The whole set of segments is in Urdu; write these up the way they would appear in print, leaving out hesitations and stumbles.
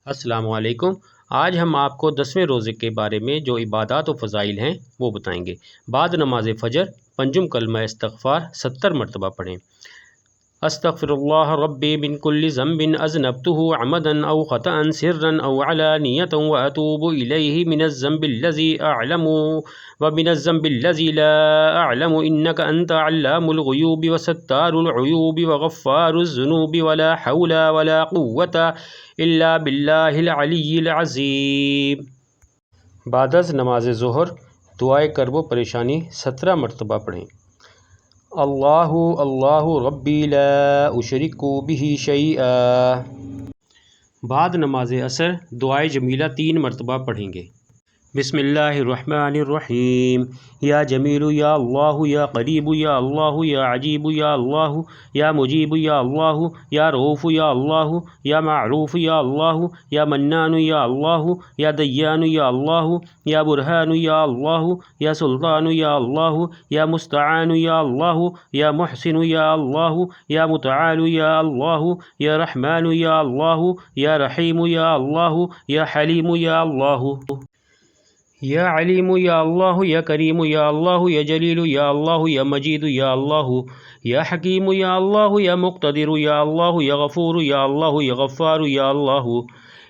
السلام علیکم۔ آج ہم آپ کو 10ویں روزے کے بارے میں جو عبادات و فضائل ہیں وہ بتائیں گے۔ بعد نماز فجر پنجم کلمہ استغفار 70 مرتبہ پڑھیں۔ استغفر اللہ ربی من کل ذنب اذنبته عمدا او خطأ سرا او علانیة واتوب الیہ من الذنب الذی اعلم ومن الذنب الذی لا اعلم انک انت علام الغیوب وستار العیوب وغفار الذنوب ولا حول ولا قوة الا باللہ العلی العظیم۔ بعد از نماز ظہر دعائے کرب و پریشانی 17 مرتبہ پڑھیں۔ اللہ اللہ ربی لا اشرک بہ شیئا۔ بعد نماز عصر دعائے جمیلہ 3 مرتبہ پڑھیں گے۔ بسم اللہ الرحمن الرحیم۔ یا جمیل یا اللہ یا قریب یا اللہ یا عجیب یا اللہ یا مجیب یا اللہ یا رؤوف یا اللہ یا معروف یا اللہ یا منان یا اللہ یا دیان یا اللہ یا برہان یا اللہ یا سلطان یا اللہ یا مستعان یا اللہ یا محسن یا اللہ یا متعال یا اللہ یا رحمان یا اللہ یا رحیم یا اللہ یا حلیم یا اللہ یا علیم یا اللہ یا کریم یا اللہ یا جلیل یا اللہ یا مجید یا اللہ یا حکیم یا اللہ یا مقتدر یا اللہ یا غفور یا اللہ یا غفار یا اللہ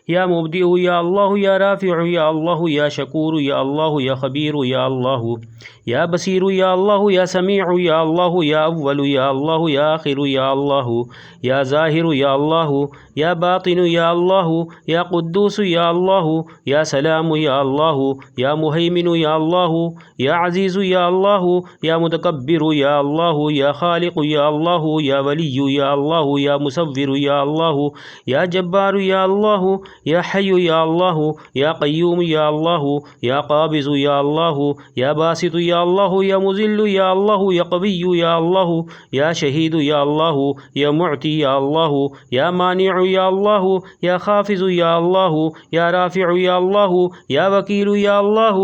یا مبدئ یا اللہ یا رافع یا اللہ یا شکور یا اللہ یا خبیر یا اللہ یا بصیر یا اللہ یا سمیع یا اللہ یا اول یا اللہ یا آخر یا اللہ یا ظاہر یا اللہ یا باطن یا اللہ یا قدوس یا اللہ یا سلام یا اللہ یا مہیمن یا اللہ یا عزیز یا اللہ یا متکبر یا اللہ یا خالق یا اللہ یا ولی یا اللہ یا مصور یا اللہ یا جبار یا اللہ یا حی یا اللہ یا قیوم یا اللہ یا قابض یا اللہ یا باسط یا اللہ یا مذل یا اللہ یا قوی یا اللہ یا شہید یا اللہ یا معطی یا اللہ یا مانع یا اللہ یا خافض یا اللہ یا رافع یا اللہ یا وکیل یا اللہ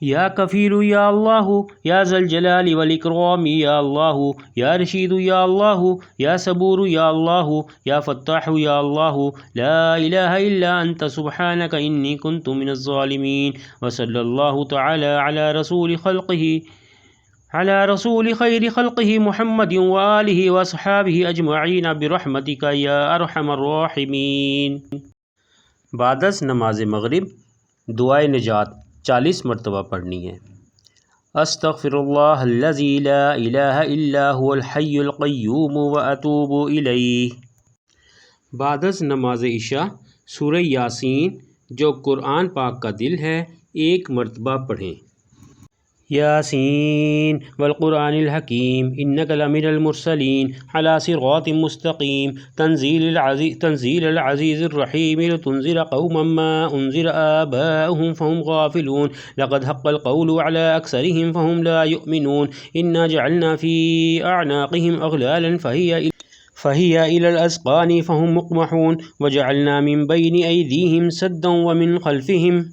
یا کفیل یا اللہ یا ذا الجلال والاکرام یا اللہ یا رشید یا اللہ یا صبور یا اللہ یا فتاح یا اللہ لا الہ الا انت سبحانک انی کنت من الظالمین وصلی اللہ تعالی علی رسول خیر خلقہ محمد وآلہ واصحابہ اجمعین برحمتک یا ارحم الراحمین۔ بعد از نماز مغرب دعائے نجات 40 مرتبہ پڑھنی ہے۔ استغفر اللہ الذی لا الہ الا هو الحی القیوم واتوب الیہ۔ بعد از نماز عشاء سورہ یاسین جو قرآن پاک کا دل ہے 1 مرتبہ پڑھیں۔ یاسین والقرآن الحکیم انک لمن المرسلین علی صراط مستقیم تنزیل العزیز الرحیم لتنذر قوما ما انذر آباؤهم فهم غافلون لقد حق القول على اکثرهم فهم لا يؤمنون انا جعلنا في اعناقهم اغلالا فهي إلى الأذقان فهم مقمحون وجعلنا من بين أيديهم سدا ومن خلفهم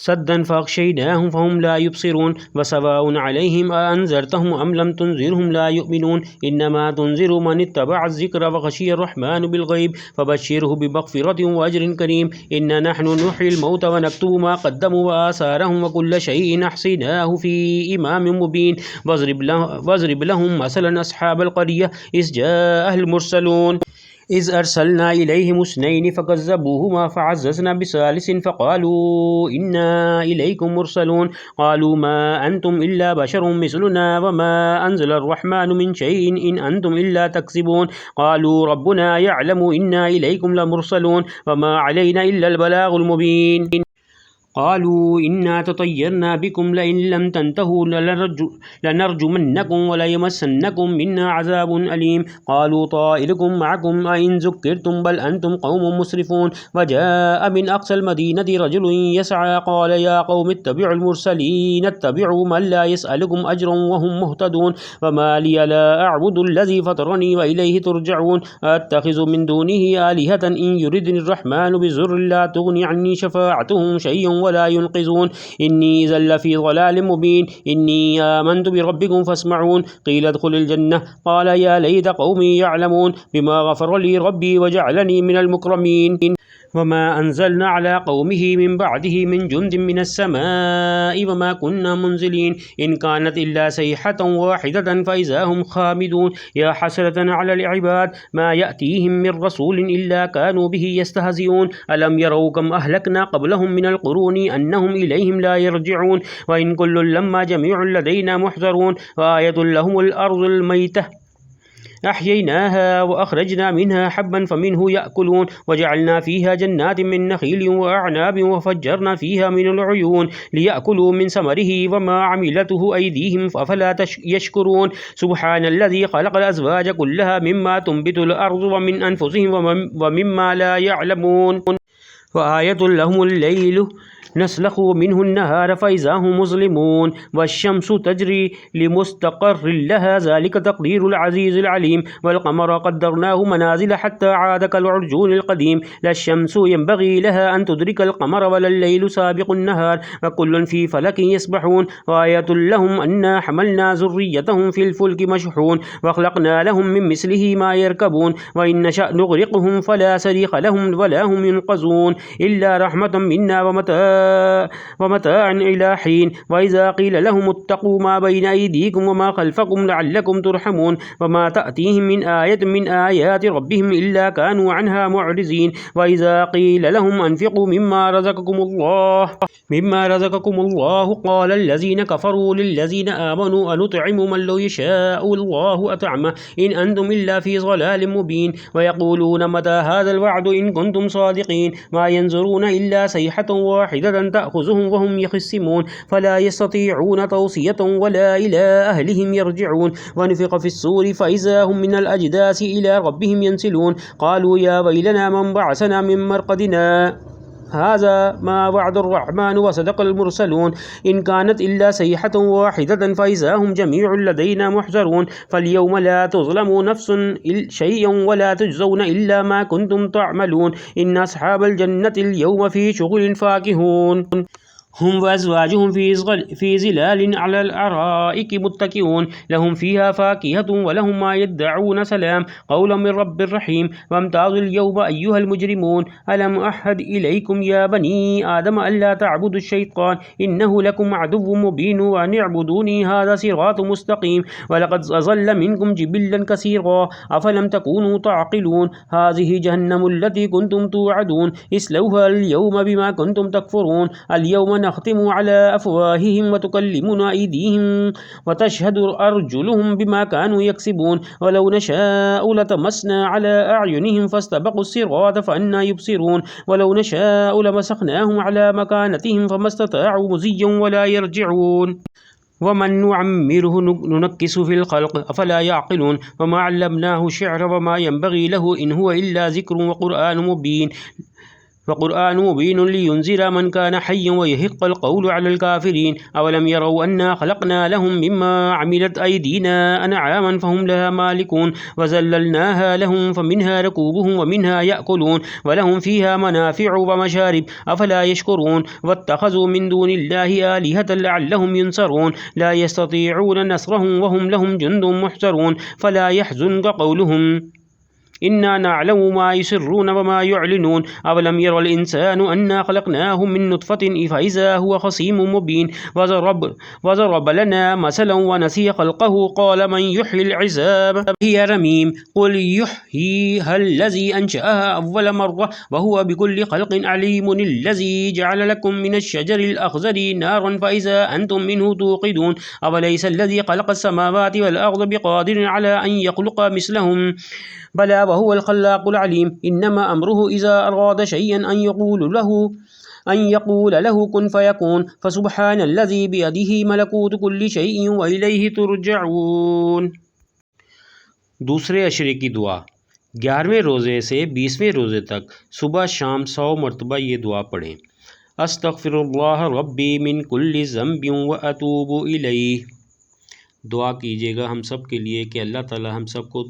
سدا فأغشيناهم فهم لا يبصرون وسواء عليهم أأنذرتهم أم لم تنذرهم لا يؤمنون إنما تنذر من اتبع الذكر وخشي الرحمن بالغيب فبشره بمغفرة وأجر كريم إنا نحن نحيي الموتى ونكتب ما قدموا وآثارهم وكل شيء أحصيناه في إمام مبين واضرب لهم مثلا أصحاب القرية إذ جاءها المرسلون إذ أرسلنا إليهم 2 فكذبوهما فعززنا بثالث فقالوا إنا إليكم مرسلون قالوا ما أنتم إلا بشر مثلنا وما أنزل الرحمن من شيء إن أنتم إلا تكذبون قالوا ربنا يعلم إنا إليكم لمرسلون وما علينا إلا البلاغ المبين قالوا إنا تطيرنا بكم لئن لم تنتهوا لنرجمنكم وليمسنكم منا عذاب أليم قالوا طائركم معكم أئن ذكرتم بل أنتم قوم مسرفون وجاء من أقصى المدينة رجل يسعى قال يا قوم اتبعوا المرسلين اتبعوا من لا يسألكم أجرا وهم مهتدون وما لي لا أعبد الذي فطرني وإليه ترجعون أتخذ من دونه آلهة إن يردني الرحمن بضر لا تغني عني شفاعتهم شيئا ولا ينقذون إني إذا لفي ضلال مبين إني آمنت بربكم فاسمعون قيل ادخل الجنة قال يا ليت قومي يعلمون بما غفر لي ربي وجعلني من المكرمين وما أنزلنا على قومه من بعده من جند من السماء وما كنا منزلين إن كانت إلا صيحة واحدة فإذا هم خامدون يا حسرة على العباد ما يأتيهم من رسول إلا كانوا به يستهزئون ألم يروا كم أهلكنا قبلهم من القرون أنهم إليهم لا يرجعون وإن كل لما جميع لدينا محضرون وآية لهم الأرض الميتة أحييناها وأخرجنا منها حبا فمنه يأكلون وجعلنا فيها جنات من نخيل وأعناب وفجرنا فيها من العيون ليأكلوا من ثمره وما عملته أيديهم أفلا يشكرون سبحان الذي خلق الأزواج كلها مما تنبت الأرض ومن أنفسهم ومما لا يعلمون وآية لهم الليل نسلخ منه النهار فإذا هم مظلمون والشمس تجري لمستقر لها ذلك تقدير العزيز العليم والقمر قدرناه منازل حتى عاد كالعرجون القديم لا الشمس ينبغي لها أن تدرك القمر ولا الليل سابق النهار وكل في فلك يسبحون وآية لهم أنا حملنا ذريتهم في الفلك مشحون وخلقنا لهم من مثله ما يركبون وإن نشأ نغرقهم فلا صريخ لهم ولا هم ينقذون إلا رحمة منا ومتاع إلى حين وإذا قيل لهم اتقوا ما بين أيديكم وما خلفكم لعلكم ترحمون وما تأتيهم من آية من آيات ربهم إلا كانوا عنها معرضين وإذا قيل لهم أنفقوا مما رزقكم الله قال الذين كفروا للذين آمنوا أنطعم من لو يشاء الله أطعمه إن أنتم إلا في ضلال مبين ويقولون متى هذا الوعد إن كنتم صادقين ما ينظرون إلا صيحة واحدة تأخذهم وهم يخصمون فلا يستطيعون توصية ولا إلى أهلهم يرجعون ونفخ في الصور فإذا هم من الأجداث إلى ربهم ينسلون قالوا يا ويلنا من بعثنا من مرقدنا هذا ما وعد الرحمن وصدق المرسلون إن كانت إلا صيحة واحدة فإذا هم جميع لدينا محضرون فاليوم لا تظلم نفس شيئا ولا تجزون إلا ما كنتم تعملون إن أصحاب الجنة اليوم في شغل فاكهون هم وأزواجهم في ظلال على الأرائك متكئون لهم فيها فاكهة ولهم ما يدعون سلام قولا من رب رحيم وامتازوا اليوم أيها المجرمون ألم أحد إليكم يا بني آدم ألا تعبدوا الشيطان إنه لكم عدو مبين وأن اعبدوني هذا صراط مستقيم ولقد أضل منكم جبلا كثيرا أفلم تكونوا تعقلون هذه جهنم التي كنتم توعدون اصلوها اليوم بما كنتم تكفرون اليوم نختم على أفواههم وتكلمنا أيديهم وتشهد أرجلهم بما كانوا يكسبون ولو نشاء لطمسنا على أعينهم فاستبقوا الصراط فأنى يبصرون ولو نشاء لمسخناهم على مكانتهم فما استطاعوا مزيا ولا يرجعون ومن نعمره ننكس في الخلق أفلا يعقلون وما علمناه الشعر وما ينبغي له إن هو إلا ذكر وقرآن مبين لينذر من كان حيا ويحق القول على الكافرين أولم يروا أنا خلقنا لهم مما عملت أيدينا أنعاما فهم لها مالكون وذللناها لهم فمنها ركوبهم ومنها يأكلون ولهم فيها منافع ومشارب أفلا يشكرون واتخذوا من دون الله آلهة لعلهم ينصرون لا يستطيعون نصرهم وهم لهم جند محضرون فلا يحزنك قولهم إنا نعلم ما يسرون وما يعلنون أولم ير الإنسان أنا خلقناه من نطفة فإذا هو خصيم مبين وضرب لنا مثلا ونسي خلقه قال من يحيي العظام هي رميم قل يحييها الذي أنشأها أول مرة وهو بكل خلق عليم الذي جعل لكم من الشجر الأخضر نارا فإذا أنتم منه توقدون أوليس الذي خلق السماوات والأرض بقادر على أن يخلق مثلهم بلى وهو الخلاق العليم إنما أمره إذا أراد شيئا أن يقول له كن فيكون فسبحان الذي بيده ملكوت كل شيء وإليه ترجعون۔ دوسرے عشرے کی دعا 11ویں روزے سے 20ویں روزے تک صبح شام 100 مرتبہ یہ دعا پڑھیں۔ استغفر اللہ ربی من کل ذنب واتوب الیہ۔ دعا کیجیے گا ہم سب کے لیے کہ اللہ تعالی ہم سب کو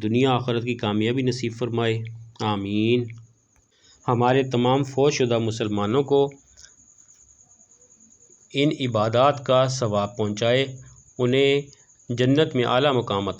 دنیا آخرت کی کامیابی نصیب فرمائے، آمین۔ ہمارے تمام فوت شدہ مسلمانوں کو ان عبادات کا ثواب پہنچائے، انہیں جنت میں اعلیٰ مقام عطا